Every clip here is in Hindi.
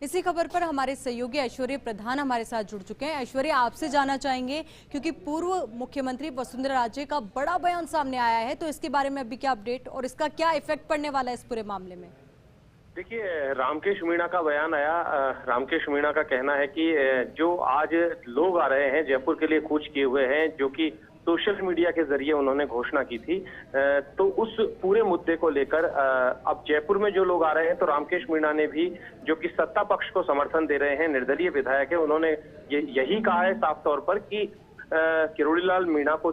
इसी खबर पर हमारे सहयोगी ऐश्वर्य प्रधान हमारे साथ जुड़ चुके हैं। ऐश्वर्य, आपसे जानना चाहेंगे क्योंकि पूर्व मुख्यमंत्री वसुंधरा राजे का बड़ा बयान सामने आया है, तो इसके बारे में अभी क्या अपडेट और इसका क्या इफेक्ट पड़ने वाला है इस पूरे मामले में? देखिए, रामकेश मीणा का बयान आया। रामकेश मीणा का कहना है कि जो आज लोग आ रहे हैं जयपुर के लिए कूच किए हुए हैं, जो कि सोशल मीडिया के जरिए उन्होंने घोषणा की थी, तो उस पूरे मुद्दे को लेकर अब जयपुर में जो लोग आ रहे हैं, तो रामकेश मीणा ने भी, जो कि सत्ता पक्ष को समर्थन दे रहे हैं, निर्दलीय विधायक है, उन्होंने यही कहा है साफ तौर पर कि किरोड़ीलाल मीणा को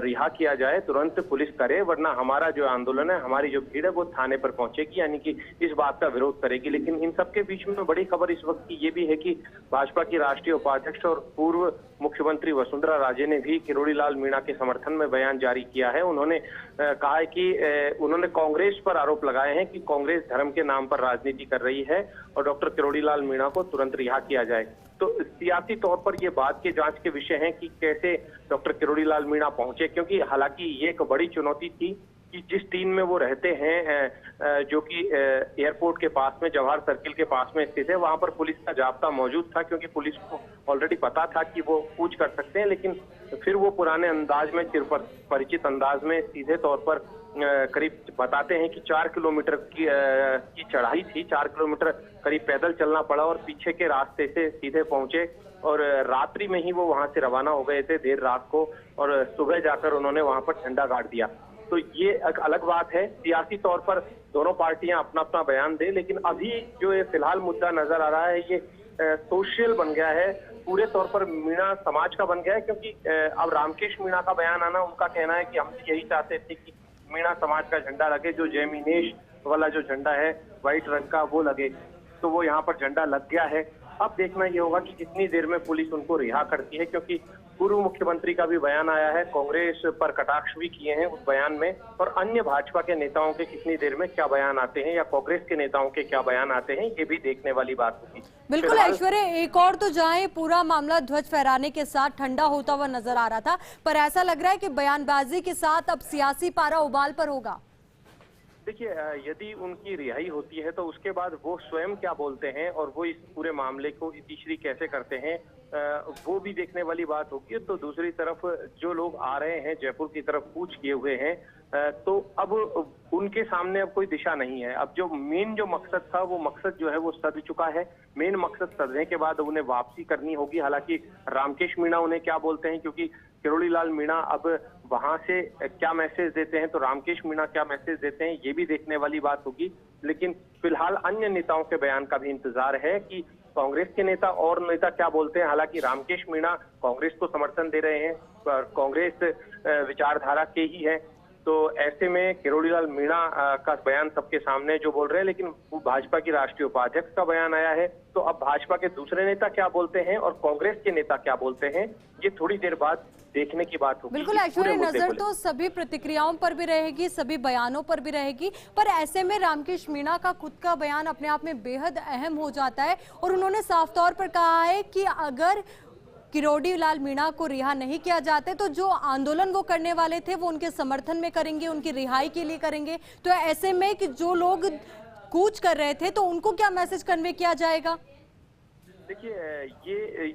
रिहा किया जाए, तुरंत पुलिस करे, वरना हमारा जो आंदोलन है, हमारी जो भीड़ है वो थाने पर पहुंचेगी, यानी कि इस बात का विरोध करेगी। लेकिन इन सबके बीच में बड़ी खबर इस वक्त की ये भी है कि भाजपा की राष्ट्रीय उपाध्यक्ष और पूर्व मुख्यमंत्री वसुंधरा राजे ने भी किरोड़ीलाल मीणा के समर्थन में बयान जारी किया है। उन्होंने कहा है कि उन्होंने कांग्रेस पर आरोप लगाए हैं कि कांग्रेस धर्म के नाम पर राजनीति कर रही है और डॉक्टर किरोड़ीलाल मीणा को तुरंत रिहा किया जाए। तो सियासी तौर पर ये बात के जांच के विषय है कि कैसे डॉक्टर किरोड़ीलाल मीणा पहुंचे, क्योंकि हालांकि ये एक बड़ी चुनौती थी कि जिस टीम में वो रहते हैं, जो कि एयरपोर्ट के पास में, जवाहर सर्किल के पास में स्थित है, वहां पर पुलिस का जाब्ता मौजूद था, क्योंकि पुलिस को ऑलरेडी पता था कि वो कूच कर सकते हैं। लेकिन फिर वो पुराने अंदाज में, चिर परिचित अंदाज में सीधे तौर पर करीब बताते हैं कि 4 किलोमीटर की चढ़ाई थी, 4 किलोमीटर करीब पैदल चलना पड़ा और पीछे के रास्ते से सीधे पहुंचे और रात्रि में ही वो वहां से रवाना हो गए थे, देर रात को, और सुबह जाकर उन्होंने वहां पर झंडा गाड़ दिया। तो ये एक अलग बात है। सियासी तौर पर दोनों पार्टियां अपना अपना बयान दे, लेकिन अभी जो ये फिलहाल मुद्दा नजर आ रहा है, ये सोशल बन गया है, पूरे तौर पर मीणा समाज का बन गया है, क्योंकि अब रामकेश मीणा का बयान आना, उनका कहना है कि हम यही चाहते थे कि मीणा समाज का झंडा लगे, जो जयमिनेश वाला जो झंडा है व्हाइट रंग का, वो लगे। तो वो यहाँ पर झंडा लग गया है। अब देखना ये होगा कि कितनी देर में पुलिस उनको रिहा करती है, क्योंकि पूर्व मुख्यमंत्री का भी बयान आया है, कांग्रेस पर कटाक्ष भी किए हैं उस बयान में, और अन्य भाजपा के नेताओं के कितनी देर में क्या बयान आते हैं या कांग्रेस के नेताओं के क्या बयान आते हैं, ये भी देखने वाली बात होगी। बिल्कुल ऐश्वर्य, एक और तो जहां पूरा मामला ध्वज फहराने के साथ ठंडा होता हुआ नजर आ रहा था, पर ऐसा लग रहा है कि बयानबाजी के साथ अब सियासी पारा उबाल पर होगा। देखिए, यदि उनकी रिहाई होती है तो उसके बाद वो स्वयं क्या बोलते हैं और वो इस पूरे मामले को इतिश्री कैसे करते हैं, वो भी देखने वाली बात होगी। तो दूसरी तरफ जो लोग आ रहे हैं जयपुर की तरफ कूच किए हुए हैं, तो अब उनके सामने अब कोई दिशा नहीं है। अब जो मेन जो मकसद था, वो मकसद जो है वो सध चुका है। मेन मकसद सधने के बाद उन्हें वापसी करनी होगी। हालांकि रामकेश मीणा उन्हें क्या बोलते हैं, क्योंकि किरोड़ीलाल मीणा अब वहां से क्या मैसेज देते हैं, तो रामकेश मीणा क्या मैसेज देते हैं, ये भी देखने वाली बात होगी। लेकिन फिलहाल अन्य नेताओं के बयान का भी इंतजार है कि कांग्रेस के नेता और नेता क्या बोलते हैं। हालांकि रामकेश मीणा कांग्रेस को समर्थन दे रहे हैं, कांग्रेस विचारधारा के ही है, तो ऐसे में किरोड़ीलाल मीणा का बयान सबके सामने जो बोल रहे हैं, लेकिन भाजपा की राष्ट्रीय उपाध्यक्ष का बयान आया है, तो अब भाजपा के दूसरे नेता क्या बोलते हैं और कांग्रेस के नेता क्या बोलते हैं, ये थोड़ी देर बाद देखने की बात होगी। बिल्कुल ऐश्वर्य, नजर तो सभी प्रतिक्रियाओं पर भी रहेगी, सभी बयानों पर भी रहेगी, पर ऐसे में रामकेश मीणा का खुद का बयान अपने आप में बेहद अहम हो जाता है और उन्होंने साफ तौर पर कहा है कि अगर किरोड़ीलाल मीणा को रिहा नहीं किया जाता तो जो आंदोलन वो करने वाले थे वो उनके समर्थन में करेंगे, उनकी रिहाई के लिए करेंगे। तो ऐसे में कि जो लोग कूच कर रहे थे तो उनको क्या मैसेज कन्वे किया जाएगा? देखिए,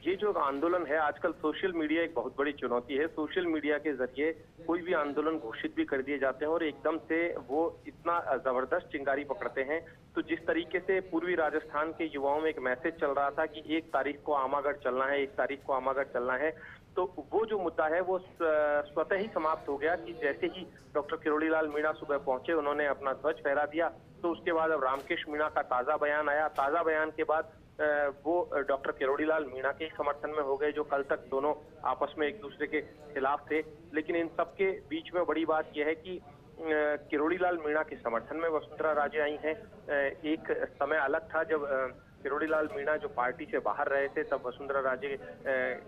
ये जो आंदोलन है, आजकल सोशल मीडिया एक बहुत बड़ी चुनौती है। सोशल मीडिया के जरिए कोई भी आंदोलन घोषित भी कर दिए जाते हैं और एकदम से वो इतना जबरदस्त चिंगारी पकड़ते हैं। तो जिस तरीके से पूर्वी राजस्थान के युवाओं में एक मैसेज चल रहा था कि 1 तारीख को आमागढ़ चलना है, 1 तारीख को आमागढ़ चलना है, तो वो जो मुद्दा है वो स्वतः ही समाप्त हो गया कि जैसे ही डॉक्टर किरोड़ीलाल मीणा सुबह पहुंचे, उन्होंने अपना ध्वज फहरा दिया। तो उसके बाद अब रामकेश मीणा का ताजा बयान आया। ताजा बयान के बाद वो डॉक्टर किरोड़ीलाल मीणा के समर्थन में हो गए, जो कल तक दोनों आपस में एक दूसरे के खिलाफ थे। लेकिन इन सबके बीच में बड़ी बात यह है कि किरोड़ीलाल मीणा के समर्थन में वसुंधरा राजे आई हैं। एक समय अलग था जब किरोड़ीलाल मीणा जो पार्टी से बाहर रहे थे, तब वसुंधरा राजे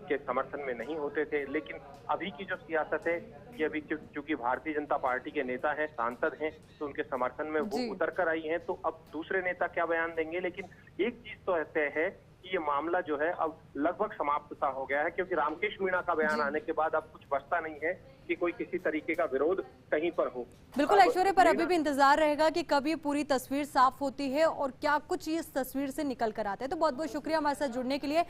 के समर्थन में नहीं होते थे। लेकिन अभी की जो सियासत है, ये अभी क्योंकि भारतीय जनता पार्टी के नेता हैं, सांसद हैं, तो उनके समर्थन में वो उतर कर आई हैं। तो अब दूसरे नेता क्या बयान देंगे, लेकिन एक चीज तो ऐसे है कि ये मामला जो है अब लगभग समाप्त सा हो गया है, क्योंकि रामकेश मीणा का बयान आने के बाद अब कुछ बचता नहीं है कि कोई किसी तरीके का विरोध कहीं पर हो। बिल्कुल ऐश्वर्या, पर अभी भी इंतजार रहेगा कि कब ये पूरी तस्वीर साफ होती है और क्या कुछ इस तस्वीर से निकल कर आता है। तो बहुत बहुत शुक्रिया हमारे साथ जुड़ने के लिए।